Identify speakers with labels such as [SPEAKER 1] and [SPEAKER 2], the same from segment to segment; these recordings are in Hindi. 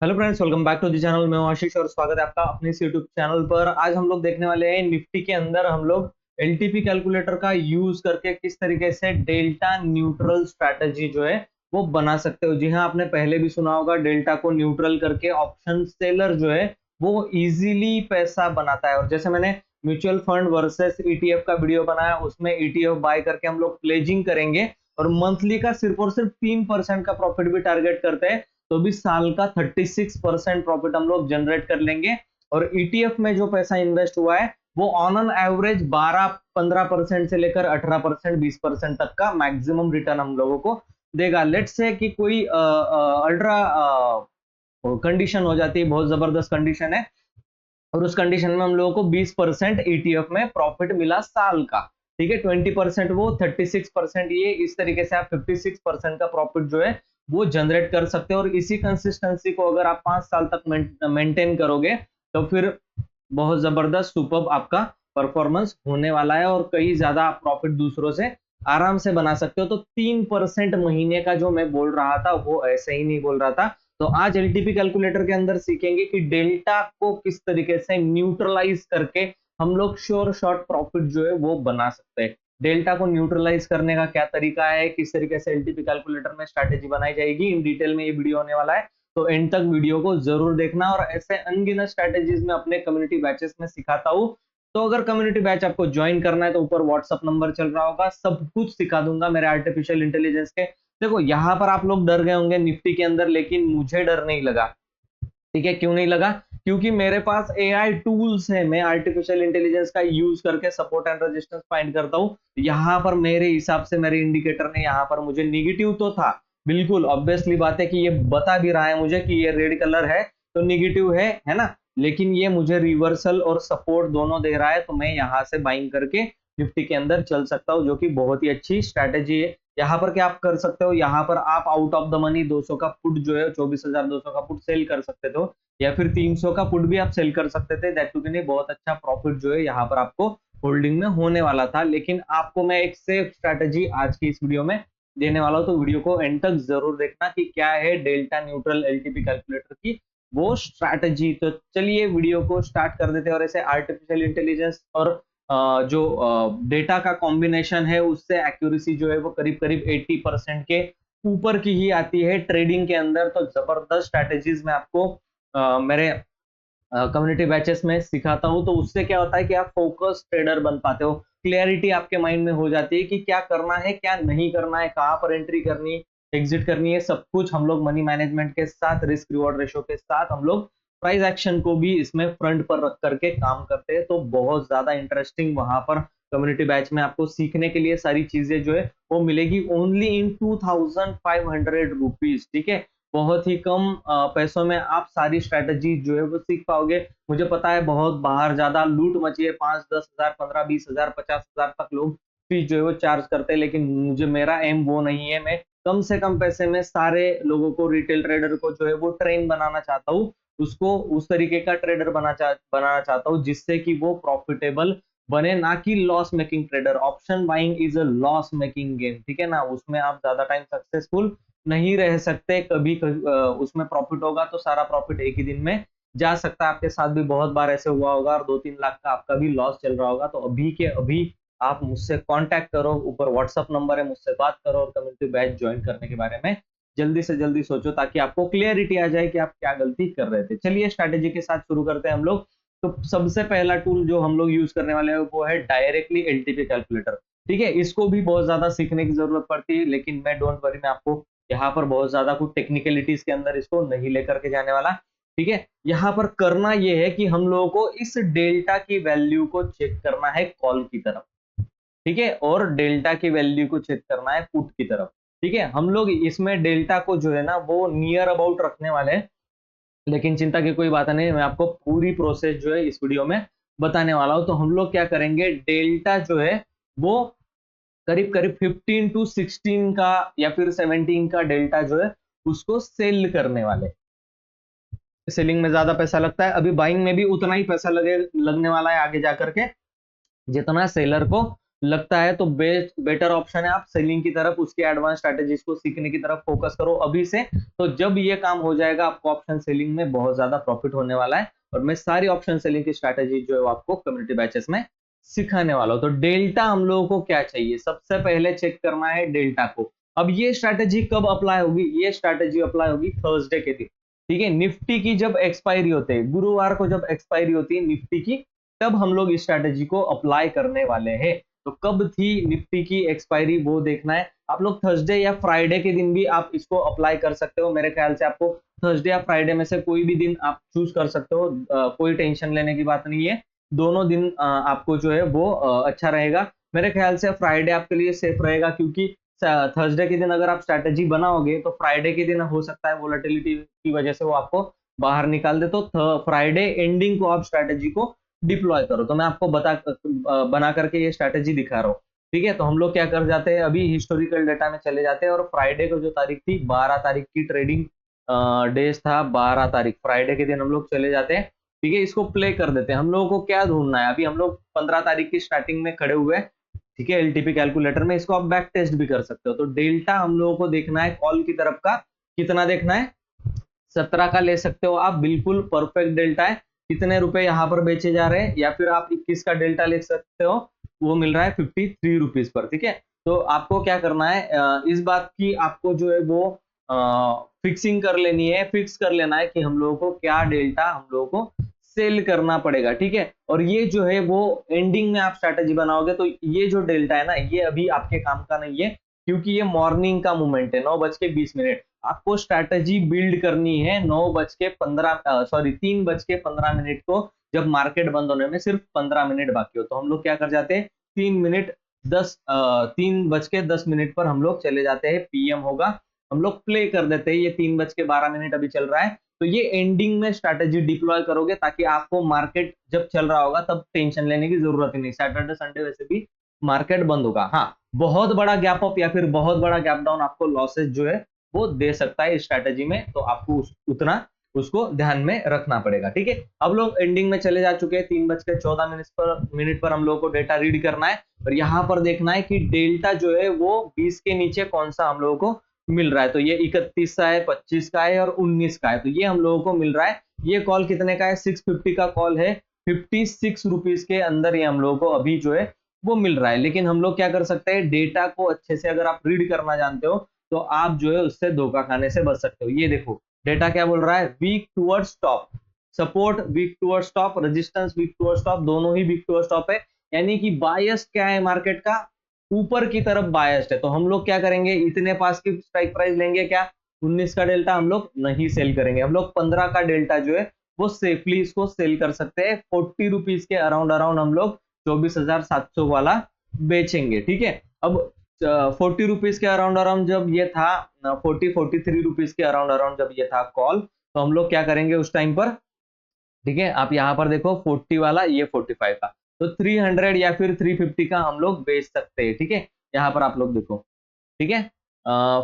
[SPEAKER 1] Hello friends, welcome back to the channel. मैं हूं आशीष और स्वागत है आपका अपने इस यूट्यूब चैनल पर। आज हम लोग देखने वाले हैं निफ्टी के अंदर हम लोग एलटीपी कैलकुलेटर का यूज करके किस तरीके से डेल्टा न्यूट्रल स्ट्रैटेजी जो है वो बना सकते हो। जी हाँ, आपने पहले भी सुना होगा, डेल्टा को न्यूट्रल करके ऑप्शन सेलर जो है वो इजीली पैसा बनाता है। और जैसे मैंने म्यूचुअल फंड वर्सेस ईटीएफ का वीडियो बनाया, उसमें ईटीएफ बाय करके हम लोग प्लेजिंग करेंगे और मंथली का सिर्फ और सिर्फ 3% का प्रॉफिट भी टारगेट करते हैं, तो भी साल का 36% प्रॉफिट हम लोग जनरेट कर लेंगे। और ईटीएफ में जो पैसा इन्वेस्ट हुआ है वो ऑन एन एवरेज 12-15% से लेकर 18%, 20% तक का मैक्सिमम रिटर्न हम लोगों को देगा। लेट्स से कि कोई अल्ट्रा कंडीशन हो जाती है, बहुत जबरदस्त कंडीशन है, और उस कंडीशन में हम लोगों को 20% ईटीएफ में प्रॉफिट मिला साल का। ठीक है, 20% वो, 36% ये, इस तरीके से आप 56% का प्रॉफिट जो है वो जनरेट कर सकते हो। और इसी कंसिस्टेंसी को अगर आप 5 साल तक मेंटेन करोगे तो फिर बहुत जबरदस्त सुपर्ब आपका परफॉर्मेंस होने वाला है और कई ज्यादा आप प्रॉफिट दूसरों से आराम से बना सकते हो। तो 3% महीने का जो मैं बोल रहा था वो ऐसे ही नहीं बोल रहा था। तो आज एलटीपी कैलकुलेटर के अंदर सीखेंगे कि डेल्टा को किस तरीके से न्यूट्रलाइज करके हम लोग श्योर शॉर्ट प्रॉफिट जो है वो बना सकते हैं। डेल्टा को न्यूट्रलाइज करने का क्या तरीका है, किस तरीके से एलटीपी कैलकुलेटर में स्ट्रैटेजी बनाई जाएगी, इन डिटेल में ये वीडियो होने वाला है। तो एंड तक वीडियो को जरूर देखना। और ऐसे अनगिनत स्ट्रैटेजीज में अपने कम्युनिटी बैचेस में सिखाता हूँ। तो अगर कम्युनिटी बैच आपको ज्वाइन करना है तो ऊपर व्हाट्सअप नंबर चल रहा होगा, सब कुछ सिखा दूंगा मेरे आर्टिफिशियल इंटेलिजेंस के। देखो, यहां पर आप लोग डर गए होंगे निफ्टी के अंदर, लेकिन मुझे डर नहीं लगा। ठीक है, क्यों नहीं लगा? क्योंकि मेरे पास एआई टूल्स है। मैं आर्टिफिशियल इंटेलिजेंस का यूज करके सपोर्ट एंड रेजिस्टेंस फाइंड करता हूँ। यहाँ पर मेरे हिसाब से मेरे इंडिकेटर ने यहाँ पर मुझे निगेटिव तो था, बिल्कुल ऑब्वियसली बात है कि ये बता भी रहा है मुझे कि ये रेड कलर है तो निगेटिव है ना। लेकिन ये मुझे रिवर्सल और सपोर्ट दोनों दे रहा है, तो मैं यहाँ से बाइंग करके निफ्टी के अंदर चल सकता हूँ, जो कि बहुत ही अच्छी स्ट्रैटेजी है। यहाँ पर क्या आप कर सकते हो, यहाँ पर आप आउट ऑफ द मनी 200 का पुट जो है, 24,200 का पुट सेल कर सकते थे, या फिर 300 का पुट भी आप सेल कर सकते थे। दैट टू भी नहीं, बहुत अच्छा प्रॉफिट जो है यहाँ पर आपको होल्डिंग में होने वाला था। लेकिन आपको मैं एक सेफ स्ट्रैटेजी आज की इस वीडियो में देने वाला हूँ, तो वीडियो को एंड तक जरूर देखना कि क्या है डेल्टा न्यूट्रल एलटीपी कैलकुलेटर की वो स्ट्रैटेजी। तो चलिए वीडियो को स्टार्ट कर देते हैं। और ऐसे आर्टिफिशियल इंटेलिजेंस और जो डेटा का कॉम्बिनेशन है उससे एक्यूरेसी जो है वो करीब करीब 80% के ऊपर की ही आती है ट्रेडिंग के अंदर। तो जबरदस्त स्ट्रैटेजीज में आपको मेरे कम्युनिटी बैचेस में सिखाता हूँ। तो उससे क्या होता है कि आप फोकस ट्रेडर बन पाते हो, क्लियरिटी आपके माइंड में हो जाती है कि क्या करना है क्या नहीं करना है, कहाँ पर एंट्री करनी, एग्जिट करनी है, सब कुछ हम लोग मनी मैनेजमेंट के साथ, रिस्क रिवॉर्ड रेशो के साथ हम लोग प्राइस एक्शन को भी इसमें फ्रंट पर रख करके काम करते हैं। तो बहुत ज्यादा इंटरेस्टिंग वहां पर कम्युनिटी बैच में आपको सीखने के लिए सारी चीजें जो है वो मिलेगी ओनली इन 2,500 रुपीज। ठीक है, बहुत ही कम पैसों में आप सारी स्ट्रैटेजी जो है वो सीख पाओगे। मुझे पता है बहुत बाहर ज्यादा लूट मची है, 5-10 हजार, 15-20 हजार, 50 हजार तक लोग फीस जो है वो चार्ज करते हैं, लेकिन मुझे, मेरा एम वो नहीं है। मैं कम से कम पैसे में सारे लोगों को, रिटेल ट्रेडर को जो है वो ट्रेन बनाना चाहता हूँ, उसको उस तरीके का ट्रेडर बनाना चाहता हूँ जिससे कि वो प्रॉफिटेबल बने, ना कि loss making trader. Option buying is a loss making game, ठीक है ना, उसमें आप ज्यादा टाइम सक्सेसफुल नहीं रह सकते। उसमें प्रॉफिट होगा तो सारा प्रॉफिट एक ही दिन में जा सकता है। आपके साथ भी बहुत बार ऐसे हुआ होगा और 2-3 लाख का आपका भी लॉस चल रहा होगा। तो अभी के अभी आप मुझसे कांटेक्ट करो, ऊपर व्हाट्सअप नंबर है, मुझसे बात करो और कम्युनिटी बैच ज्वाइन करने के बारे में जल्दी से जल्दी सोचो, ताकि आपको क्लियरिटी आ जाए कि आप क्या गलती कर रहे थे। चलिए स्ट्रैटेजी के साथ शुरू करते हैं हम लोग। तो सबसे पहला टूल जो हम लोग यूज करने वाले हैं वो है डायरेक्टली एलटीपी कैलकुलेटर। ठीक है, इसको भी बहुत ज्यादा सीखने की जरूरत पड़ती है, लेकिन मैं, डोंट वरी, मैं आपको यहाँ पर बहुत ज्यादा कुछ टेक्निकलिटीज के अंदर इसको नहीं लेकर के जाने वाला। ठीक है, यहाँ पर करना यह है कि हम लोगों को इस डेल्टा की वैल्यू को चेक करना है कॉल की तरफ। ठीक है, और डेल्टा की वैल्यू को चेक करना है पुट की तरफ। ठीक है, हम लोग इसमें डेल्टा को जो है ना वो नियर अबाउट रखने वाले हैं, लेकिन चिंता की कोई बात नहीं, मैं आपको पूरी प्रोसेस जो है इस वीडियो में बताने वाला हूं। तो हम लोग क्या करेंगे, डेल्टा जो है वो करीब करीब 15 to 16 का या फिर 17 का डेल्टा जो है उसको सेल करने वाले। सेलिंग में ज्यादा पैसा लगता है, अभी बाइंग में भी उतना ही पैसा लगने वाला है आगे जाकर के, जितना सेलर को लगता है तो बेटर ऑप्शन है आप सेलिंग की तरफ, उसके एडवांस स्ट्रैटेजीज को सीखने की तरफ फोकस करो अभी से। तो जब ये काम हो जाएगा आपको ऑप्शन सेलिंग में बहुत ज्यादा प्रॉफिट होने वाला है, और मैं सारी ऑप्शन सेलिंग की स्ट्रैटेजी जो है आपको कम्युनिटी बैचेस में सिखाने वाला हूं। तो डेल्टा हम लोगों को क्या चाहिए, सबसे पहले चेक करना है डेल्टा को। अब ये स्ट्रैटेजी कब अप्लाई होगी, ये स्ट्रैटेजी अप्लाई होगी थर्सडे के दिन, ठीक है। निफ्टी की जब एक्सपायरी होते है, गुरुवार को जब एक्सपायरी होती है निफ्टी की, तब हम लोग इस स्ट्रैटेजी को अप्लाई करने वाले हैं। तो कब थी निफ्टी की एक्सपायरी वो देखना है आप लोग। थर्सडे या फ्राइडे के दिन भी आप इसको अप्लाई कर सकते हो, मेरे ख्याल से आपको थर्सडे या फ्राइडे में से कोई भी दिन आप चूज कर सकते हो, कोई टेंशन लेने की बात नहीं है। दोनों दिन आपको जो है वो अच्छा रहेगा। मेरे ख्याल से फ्राइडे आपके लिए सेफ रहेगा, क्योंकि थर्सडे के दिन अगर आप स्ट्रैटेजी बनाओगे तो फ्राइडे के दिन हो सकता है वोलेटिलिटी की वजह से वो आपको बाहर निकाल दे, तो फ्राइडे एंडिंग को आप स्ट्रैटेजी को डिप्लॉय करो। तो मैं आपको बना करके ये स्ट्रैटेजी दिखा रहा हूँ, ठीक है। तो हम लोग क्या कर जाते हैं, अभी हिस्टोरिकल डेटा में चले जाते हैं, और फ्राइडे को जो तारीख थी 12 तारीख की ट्रेडिंग डेज था, 12 तारीख फ्राइडे के दिन हम लोग चले जाते हैं, ठीक है। इसको प्ले कर देते हैं। हम लोगों को क्या ढूंढना है, अभी हम लोग 15 तारीख की स्टार्टिंग में खड़े हुए हैं, ठीक है। एलटीपी कैलकुलेटर में इसको आप बैक टेस्ट भी कर सकते हो। तो डेल्टा हम लोगों को देखना है कॉल की तरफ का, कितना देखना है, 17 का ले सकते हो आप, बिल्कुल परफेक्ट डेल्टा है। कितने रुपए यहाँ पर बेचे जा रहे हैं, या फिर आप 21 का डेल्टा ले सकते हो, वो मिल रहा है 53 रुपीज पर, ठीक है। तो आपको क्या करना है, इस बात की आपको जो है वो फिक्सिंग कर लेनी है, फिक्स कर लेना है कि हम लोगों को क्या डेल्टा हम लोगों को सेल करना पड़ेगा, ठीक है। और ये जो है वो एंडिंग में आप स्ट्रैटेजी बनाओगे, तो ये जो डेल्टा है ना, ये अभी आपके काम का नहीं है, क्योंकि ये मॉर्निंग का मूवमेंट है, 9:20। आपको स्ट्रैटेजी बिल्ड करनी है 3:15 को, जब मार्केट बंद होने में सिर्फ 15 मिनट बाकी हो। तो हम लोग क्या कर जाते हैं, 3:10 पर हम लोग चले जाते हैं, पीएम होगा, हम लोग प्ले कर देते हैं। ये 3:12 अभी चल रहा है, तो ये एंडिंग में स्ट्रैटेजी डिप्लॉय करोगे, ताकि आपको मार्केट जब चल रहा होगा तब टेंशन लेने की जरूरत ही नहीं। सैटरडे संडे वैसे भी मार्केट बंद होगा। हाँ, बहुत बड़ा गैप अप या फिर बहुत बड़ा गैप डाउन आपको लॉसेस जो है वो दे सकता है इस स्ट्रैटेजी में, तो आपको उतना उसको ध्यान में रखना पड़ेगा, ठीक है। अब लोग एंडिंग में चले जा चुके हैं, 3:14 पर हम लोगों को डेटा रीड करना है, और यहाँ पर देखना है कि डेल्टा जो है वो 20 के नीचे कौन सा हम लोगों को मिल रहा है। तो ये 31 का है, 25 का है और 19 का है, तो ये हम लोगों को मिल रहा है। ये कॉल कितने का है, 650 का कॉल है, 56 रुपीज के अंदर ये हम लोगों को अभी जो है वो मिल रहा है। लेकिन हम लोग क्या कर सकते हैं, डेटा को अच्छे से अगर आप रीड करना जानते हो, तो आप जो है उससे धोखा खाने से बच सकते हो। ये देखो डेटा क्या बोल रहा है, weak towards top, support weak towards top, resistance weak towards top, दोनों ही वीक टुवर्ड्स टॉप है। यानी कि बायस क्या है मार्केट का, ऊपर की तरफ बायस्ड है। तो हम लोग क्या करेंगे, इतने पास की स्ट्राइक प्राइस लेंगे क्या, 19 का डेल्टा हम लोग नहीं सेल करेंगे। हम लोग 15 का डेल्टा जो है वो सेफली इसको सेल कर सकते हैं, 40 रुपीज के अराउंड अराउंड हम लोग 24,700 वाला बेचेंगे, ठीक है। अब 40 रुपीज के अराउंड अराउंड जब ये था, 43 रुपीज के अराउंड अराउंड जब ये था कॉल, तो हम लोग क्या करेंगे उस टाइम पर, ठीक है। आप यहाँ पर देखो 40 वाला, ये 45 का, तो 300 या फिर 350 का हम लोग बेच सकते हैं, ठीक है। यहाँ पर आप लोग देखो, ठीक है,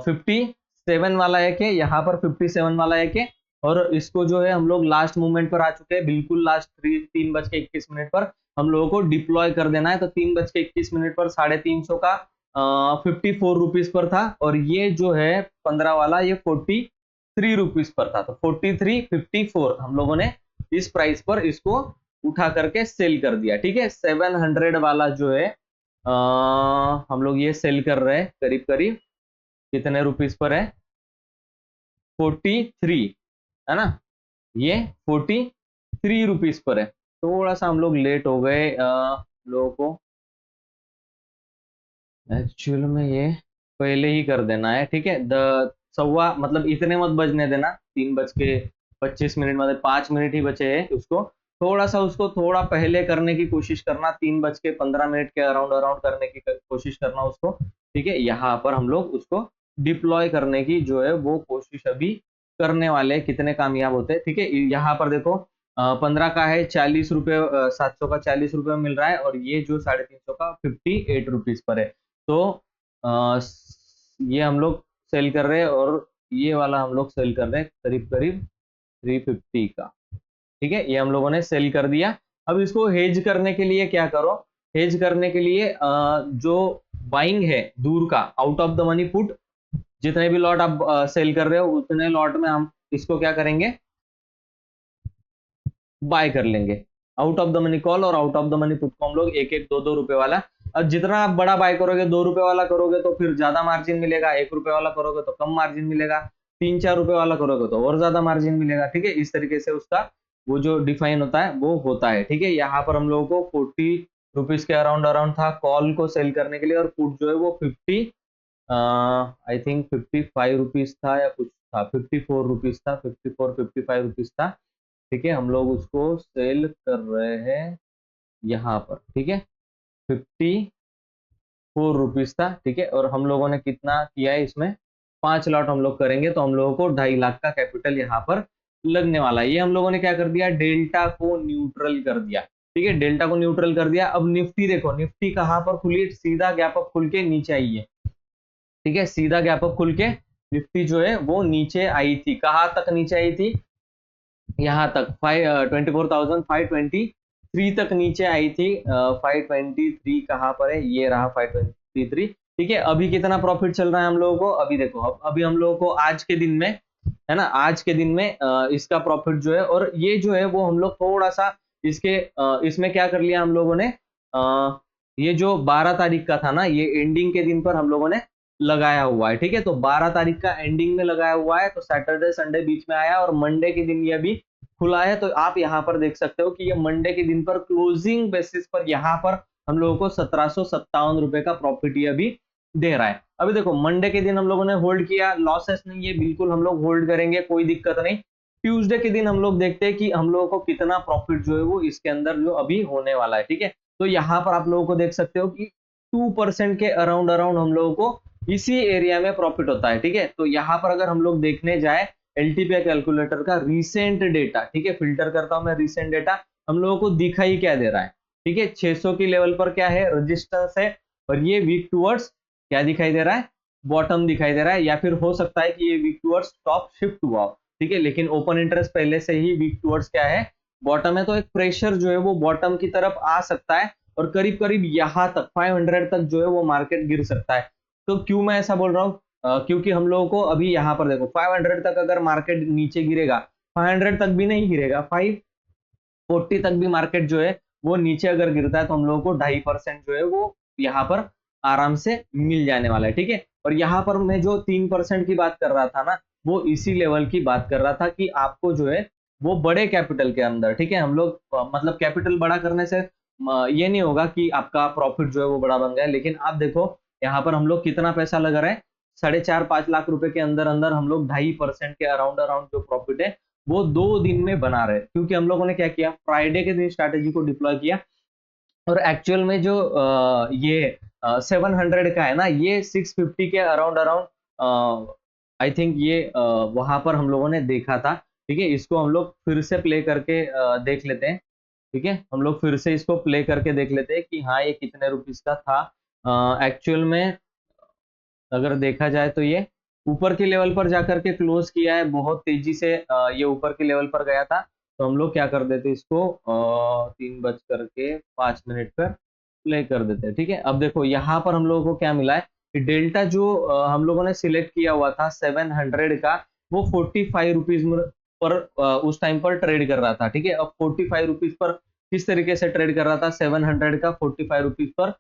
[SPEAKER 1] 57 वाला एक है, यहाँ पर 57 वाला एक है, और इसको जो है हम लोग लास्ट मूवमेंट पर आ चुके हैं, बिल्कुल लास्ट 3:21 पर हम लोगों को डिप्लॉय कर देना है। तो 3:21 पर 350 का 54 रुपीज पर था, और ये जो है 15 वाला ये 43 रुपीज पर था। तो 43.54 हम लोगों ने इस प्राइस पर इसको उठा करके सेल कर दिया, ठीक है। 700 वाला जो है हम लोग ये सेल कर रहे हैं करीब करीब कितने रुपीस पर है, 43 है ना, ये 43 रुपीस पर है। थोड़ा सा हम लोग लेट हो गए, लोगों को एक्चुअल में ये पहले ही कर देना है, ठीक है। सवा मतलब इतने मत बजने देना, 3:25 मतलब 5 मिनट ही बचे हैं उसको, थोड़ा सा उसको थोड़ा पहले करने की कोशिश करना, 3:15 के अराउंड अराउंड करने की कोशिश करना उसको, ठीक है। यहाँ पर हम लोग उसको डिप्लॉय करने की जो है वो कोशिश अभी करने वाले, कितने कामयाब होते हैं, ठीक है। यहाँ पर देखो 15 का है 40 रुपये, 700 का 40 रुपये मिल रहा है, और ये जो 350 का 58 रुपीज पर है। तो ये हम लोग सेल कर रहे हैं, और ये वाला हम लोग सेल कर रहे हैं करीब करीब 350 का, ठीक है। ये हम लोगों ने सेल कर दिया। अब इसको हेज करने के लिए क्या करो, हेज करने के लिए जो बाइंग है दूर का, out of the money put, जितने भी लॉट आप सेल कर रहे हो उतने लॉट में हम इसको क्या करेंगे, बाय कर लेंगे। Out of the money call और out of the money put को हम लोग एक एक दो दो रुपए वाला, अब जितना आप बड़ा बाय करोगे, 2 रुपए वाला करोगे तो फिर ज्यादा मार्जिन मिलेगा, 1 रुपए वाला करोगे तो कम मार्जिन मिलेगा, 3-4 रुपए वाला करोगे तो और ज्यादा मार्जिन मिलेगा। ठीक है, इस तरीके से उसका वो जो डिफाइन होता है वो होता है। ठीक है, यहाँ पर हम लोगों को 40 रुपीज के अराउंड अराउंड था कॉल को सेल करने के लिए, और पुट जो है वो 55 रुपीज था या कुछ था, 54 रुपीज था, 55 रुपीज था। ठीक है, हम लोग उसको सेल कर रहे हैं यहाँ पर। ठीक है, 54 रुपीज था। ठीक है, और हम लोगों ने कितना किया है इसमें, 5 लॉट हम लोग करेंगे तो हम लोगों को 2.5 लाख का कैपिटल यहाँ पर लगने वाला है। ये हम लोगों ने क्या कर दिया, डेल्टा को न्यूट्रल कर दिया। ठीक है, डेल्टा को न्यूट्रल कर दिया। अब निफ्टी देखो, निफ्टी कहाँ पर खुली, सीधा गैप अप खुल के नीचे आई है। ठीक है, सीधा गैप अप खुल के निफ्टी जो है वो नीचे आई थी। कहाँ तक नीचे आई थी, यहाँ तक 24,523 तक नीचे आई थी। 523 कहाँ पर है, ये रहा 523। ठीक है, अभी कितना प्रॉफिट चल रहा है हम लोगों को, अभी देखो, अभी हम लोगों को आज के दिन में, है ना, आज के दिन में इसका प्रॉफिट जो है, और ये जो है वो हम लोग थोड़ा सा इसके इसमें क्या कर लिया हम लोगों ने, ये जो 12 तारीख का था ना, ये एंडिंग के दिन पर हम लोगों ने लगाया हुआ है। ठीक है, तो 12 तारीख का एंडिंग में लगाया हुआ है, तो सैटरडे संडे बीच में आया और मंडे के दिन ये अभी खुला है। तो आप यहाँ पर देख सकते हो कि ये मंडे के दिन पर क्लोजिंग बेसिस पर यहाँ पर हम लोगों को 1757 रुपए का प्रॉफिट ये अभी दे रहा है। अभी देखो, मंडे के दिन हम लोगों ने होल्ड किया, लॉसेस नहीं है, बिल्कुल हम लोग होल्ड करेंगे, कोई दिक्कत नहीं। ट्यूसडे के दिन हम लोग देखते हैं कि हम लोगों को कितना प्रॉफिट जो है वो इसके अंदर जो अभी होने वाला है। ठीक है, तो यहाँ पर आप लोगों को देख सकते हो कि 2% के अराउंड अराउंड हम लोगों को इसी एरिया में प्रॉफिट होता है। ठीक है, तो यहाँ पर अगर हम लोग देखने जाए एलटीपी कैलकुलेटर का रीसेंट डेटा, ठीक है, फिल्टर करता हूं मैं रीसेंट डेटा, हम लोगों को दिखाई क्या दे रहा है। ठीक है, 600 की लेवल पर क्या है, रेजिस्टेंस है, और ये वीक टूवर्ड्स क्या दिखाई दे रहा है, बॉटम दिखाई दे रहा है, या फिर हो सकता है कि ये वीक टूवर्ड्स टॉप शिफ्ट हुआ हो। ठीक है, लेकिन ओपन इंटरेस्ट पहले से ही वीक टूवर्ड्स क्या है, बॉटम है, तो एक प्रेशर जो है वो बॉटम की तरफ आ सकता है, और करीब करीब यहाँ तक 500 तक जो है वो मार्केट गिर सकता है। तो क्यों मैं ऐसा बोल रहा हूँ, क्योंकि हम लोगों को अभी यहाँ पर देखो 500 तक अगर मार्केट नीचे गिरेगा, 500 तक भी नहीं गिरेगा, 540 तक भी मार्केट जो है वो नीचे अगर गिरता है, तो हम लोगों को 2.5% जो है वो यहाँ पर आराम से मिल जाने वाला है। ठीक है, और यहाँ पर मैं जो 3% की बात कर रहा था ना, वो इसी लेवल की बात कर रहा था कि आपको जो है वो बड़े कैपिटल के अंदर, ठीक है, हम लोग मतलब कैपिटल बड़ा करने से ये नहीं होगा कि आपका प्रॉफिट जो है वो बड़ा बन गया, लेकिन आप देखो यहाँ पर हम लोग कितना पैसा लगा रहे हैं, 4.5-5 लाख रुपए के अंदर अंदर हम लोग 2.5% के अराउंड अराउंड जो प्रॉफिट है वो 2 दिन में बना रहे हैं। क्योंकि हम लोगों ने क्या किया, फ्राइडे के दिन स्ट्रैटेजी को डिप्लॉय किया, और एक्चुअल में जो ये 700 का है ना, ये 650 के अराउंड अराउंड आई थिंक ये वहां पर हम लोगों ने देखा था। ठीक है, इसको हम लोग फिर से प्ले करके देख लेते हैं। ठीक है, हम लोग फिर से इसको प्ले करके देख लेते हैं कि हाँ ये कितने रुपीस का था एक्चुअल में। अगर देखा जाए तो ये ऊपर के लेवल पर जाकर के क्लोज किया है, बहुत तेजी से ये ऊपर के लेवल पर गया था। तो हम लोग क्या कर देते इसको 3:05 पर प्ले कर देते हैं। ठीक है, अब देखो यहाँ पर हम लोगों को क्या मिला है कि डेल्टा जो हम लोगों ने सिलेक्ट किया हुआ था 700 का, वो 45 रुपीज पर उस टाइम पर ट्रेड कर रहा था। ठीक है, अब 45 रुपीज पर किस तरीके से ट्रेड कर रहा था, 700 का 45 रुपीज पर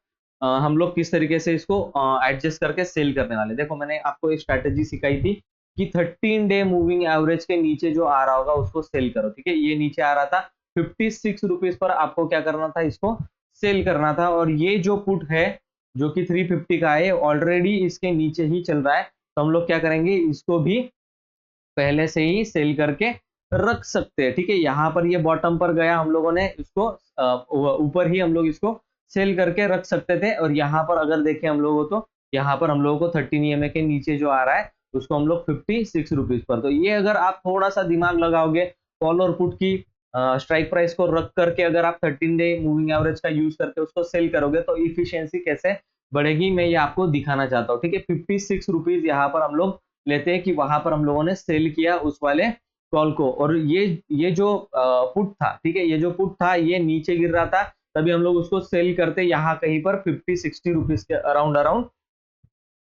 [SPEAKER 1] हम लोग किस तरीके से इसको एडजस्ट करके सेल करने वाले। देखो, मैंने आपको एक स्ट्रैटेजी सिखाई थी कि 13 डे मूविंग एवरेज के नीचे जो आ रहा होगा उसको सेल करो। ठीक है, ये नीचे आ रहा था 56 रुपीज पर, आपको क्या करना था, इसको सेल करना था। और ये जो पुट है जो कि 350 का है, ऑलरेडी इसके नीचे ही चल रहा है, तो हम लोग क्या करेंगे, इसको भी पहले से ही सेल करके रख सकते हैं। ठीक है, यहाँ पर ये बॉटम पर गया, हम लोगों ने इसको ऊपर ही हम लोग इसको सेल करके रख सकते थे। और यहाँ पर अगर देखें हम लोगों तो यहाँ पर हम लोगों को 13 EMA के नीचे जो आ रहा है उसको हम लोग 56 रुपीज पर, तो ये अगर आप थोड़ा सा दिमाग लगाओगे, कॉल और पुट की स्ट्राइक प्राइस को रख करके अगर आप 13 डे मूविंग एवरेज का यूज करके उसको सेल करोगे, तो इफिशियंसी कैसे बढ़ेगी मैं ये आपको दिखाना चाहता हूँ। ठीक है, 56 रुपीज यहाँ पर हम लोग लेते हैं कि वहां पर हम लोगों ने सेल किया उस वाले कॉल को। और ये जो पुट था, ठीक है, ये जो पुट था ये नीचे गिर रहा था, तभी हम लोग उसको सेल करते यहाँ कहीं पर 50-60 रुपीज के अराउंड अराउंड।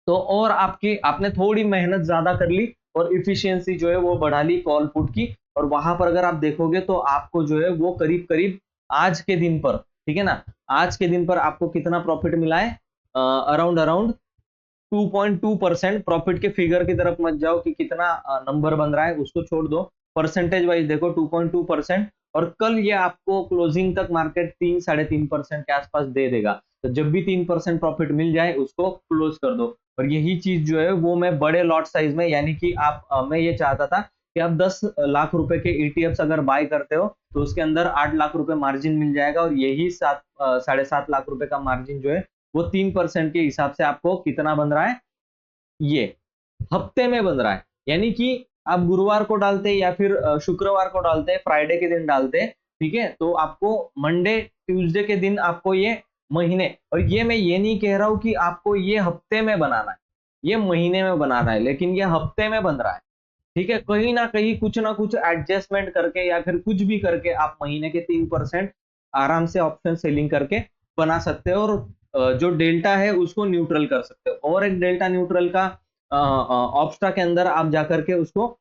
[SPEAKER 1] तो और आपकी आपने थोड़ी मेहनत ज्यादा कर ली और इफिशियंसी जो है वो बढ़ा ली कॉल पुट की, और वहां पर अगर आप देखोगे तो आपको जो है वो करीब करीब आज के दिन पर, ठीक है ना, आज के दिन पर आपको कितना प्रॉफिट मिला है, अराउंड अराउंड 2.2%। प्रॉफिट के फिगर की तरफ मत जाओ कि कितना नंबर बन रहा है, उसको छोड़ दो, परसेंटेज वाइज देखो 2.2%। और कल ये आपको क्लोजिंग तक मार्केट 3-3.5% के आसपास दे देगा। तो जब भी 3% प्रॉफिट मिल जाए उसको क्लोज कर दो। और यही चीज जो है वो मैं बड़े लॉट साइज में, यानी कि आप मैं ये चाहता था कि आप 10 लाख रुपए के ईटीएफ्स अगर बाय करते हो तो उसके अंदर 8 लाख रुपए मार्जिन मिल जाएगा, और यही 7-7.5 लाख रुपए का मार्जिन जो है वो 3% के हिसाब से आपको कितना बन रहा है, ये हफ्ते में बन रहा है। यानी कि आप गुरुवार को डालते या फिर शुक्रवार को डालते, फ्राइडे के दिन डालते, ठीक है, तो आपको मंडे ट्यूसडे के दिन आपको ये महीने, और ये मैं ये नहीं कह रहा हूं कि आपको ये हफ्ते में बनाना है, ये महीने में बनाना है, लेकिन ये हफ्ते में बन रहा है, ठीक है। कहीं ना कहीं कुछ ना कुछ एडजस्टमेंट करके या फिर कुछ भी करके आप महीने के 3% आराम से ऑप्शन सेलिंग करके बना सकते हो, और जो डेल्टा है उसको न्यूट्रल कर सकते हो। और एक डेल्टा न्यूट्रल का ऑप्स्टा के अंदर आप जाकर के उसको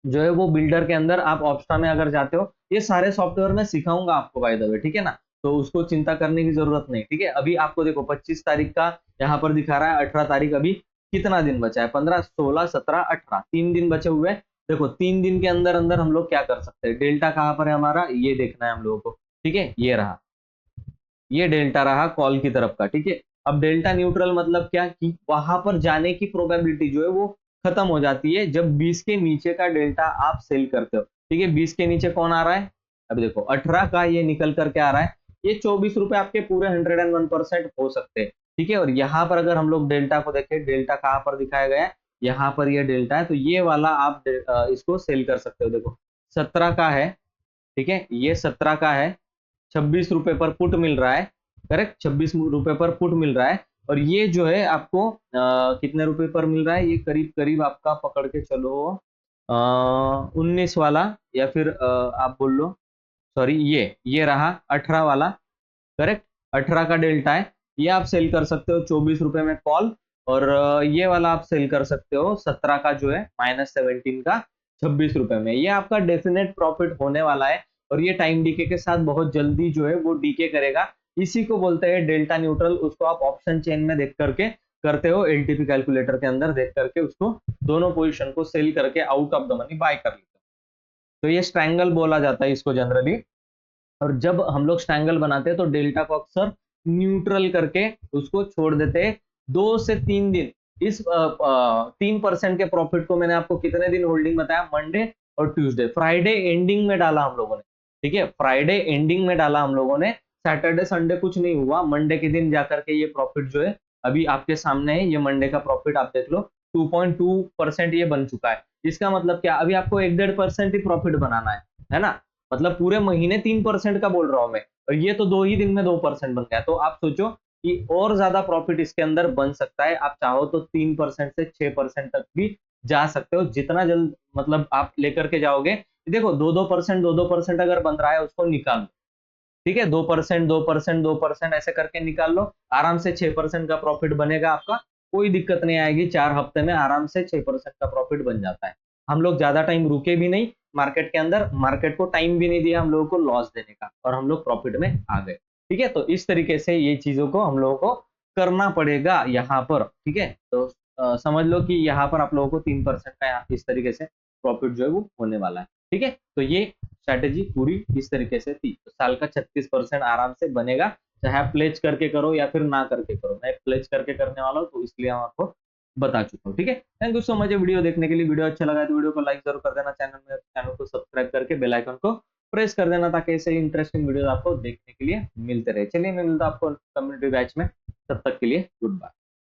[SPEAKER 1] जो है वो बिल्डर के अंदर आप ऑप्स्टा में अगर जाते हो, ये सारे सॉफ्टवेयर मैं सिखाऊंगा आपको बाय द वे, ठीक है ना, तो उसको चिंता करने की जरूरत नहीं, ठीक है। अभी आपको देखो 25 तारीख का यहाँ पर दिखा रहा है, 18 तारीख, अभी कितना दिन बचा है, 15, 16, 17, 18, 3 दिन बचे हुए हैं। देखो 3 दिन के अंदर अंदर हम लोग क्या कर सकते हैं, डेल्टा कहाँ पर है हमारा, ये देखना है हम लोगों को, ठीक है, ये रहा, ये डेल्टा रहा कॉल की तरफ का, ठीक है। अब डेल्टा न्यूट्रल मतलब क्या, कि वहां पर जाने की प्रोबेबिलिटी जो है वो खत्म हो जाती है जब 20 के नीचे का डेल्टा आप सेल करते हो, ठीक है। 20 के नीचे कौन आ रहा है, अभी देखो 18 का ये निकल करके आ रहा है, ये 24 रुपए आपके पूरे 101% हो सकते हैं, ठीक है। और यहाँ पर अगर हम लोग डेल्टा को देखें, डेल्टा कहाँ पर दिखाया गया है, यहाँ पर ये डेल्टा है, तो ये वाला आप इसको सेल कर सकते हो। देखो 17 का है, ठीक है, ये 17 का है, 26 रुपए पर पुट मिल रहा है, करेक्ट, 26 रुपए पर पुट मिल रहा है। और ये जो है आपको कितने रुपए पर मिल रहा है, ये करीब करीब आपका पकड़ के चलो 19 वाला, या फिर आप बोल लो, सॉरी, ये रहा 18 वाला, करेक्ट, 18 का डेल्टा है, ये आप सेल कर सकते हो 24 रुपए में कॉल। और ये वाला आप सेल कर सकते हो 17 का जो है -17 का 26 रुपए में, ये आपका डेफिनेट प्रॉफिट होने वाला है। और ये टाइम डीके के साथ बहुत जल्दी जो है वो डीके करेगा, इसी को बोलते हैं डेल्टा न्यूट्रल। उसको आप ऑप्शन चेन में देख करके करते हो, एलटीपी कैलकुलेटर के अंदर देख करके उसको दोनों पोजिशन को सेल करके out of the money by कर लेते हो। तो ये स्ट्रैंगल बोला जाता है इसको जनरली। और जब हम लोग स्ट्रैंगल बनाते हैं तो डेल्टा को अक्सर न्यूट्रल करके उसको छोड़ देते हैं 2 से 3 दिन। इस 3% के प्रॉफिट को मैंने आपको कितने दिन होल्डिंग बताया, मंडे और ट्यूसडे, फ्राइडे एंडिंग में डाला हम लोगों ने, ठीक है, फ्राइडे एंडिंग में डाला हम लोगों ने, सैटरडे संडे कुछ नहीं हुआ, मंडे के दिन जाकर के ये प्रॉफिट जो है अभी आपके सामने है, ये मंडे का प्रॉफिट आप देख लो 2.2% ये बन चुका है। इसका मतलब क्या, अभी आपको 1-1.5% ही प्रॉफिट बनाना है ना, मतलब पूरे महीने 3% का बोल रहा हूं मैं, और ये तो 2 ही दिन में 2% बन गया। तो आप सोचो कि और ज्यादा प्रॉफिट इसके अंदर बन सकता है, आप चाहो तो 3% से 6% तक भी जा सकते हो, जितना जल्द मतलब आप लेकर के जाओगे। देखो 2-2% अगर बन रहा है उसको निकाल लो, ठीक है, 2%, 2%, 2% ऐसे करके निकाल लो, आराम से 6% का प्रॉफिट बनेगा आपका, कोई दिक्कत नहीं आएगी, 4 हफ्ते में आराम से 6% का प्रॉफिट बन जाता है। हम लोग ज्यादा टाइम रुके भी नहीं मार्केट के अंदर, मार्केट को टाइम भी नहीं दिया हम लोगों को लॉस देने का, और हम लोग प्रॉफिट में आ गए, ठीक है। तो इस तरीके से ये चीजों को हम लोगों को करना पड़ेगा यहाँ पर, ठीक है। तो समझ लो कि यहाँ पर आप लोगों को 3% का इस तरीके से प्रॉफिट जो है वो होने वाला है, ठीक है। तो ये स्ट्रैटेजी पूरी इस तरीके से थी, तो साल का 36% आराम से बनेगा, चाहे आप प्लेज करके करो या फिर ना करके करो। मैं प्लेज करके करने वाला हूँ तो इसलिए हम आपको बता चुका हूँ, ठीक है। Thank you so much video देखने के लिए। वीडियो अच्छा लगा तो वीडियो को लाइक जरूर कर देना, चैनल को सब्सक्राइब करके बेल आइकन को प्रेस कर देना, ताकि ऐसे इंटरेस्टिंग वीडियो आपको देखने के लिए मिलते रहे। चलिए मैं मिलता हूँ आपको कम्युनिटी बैच में, तब तक के लिए गुड बाय।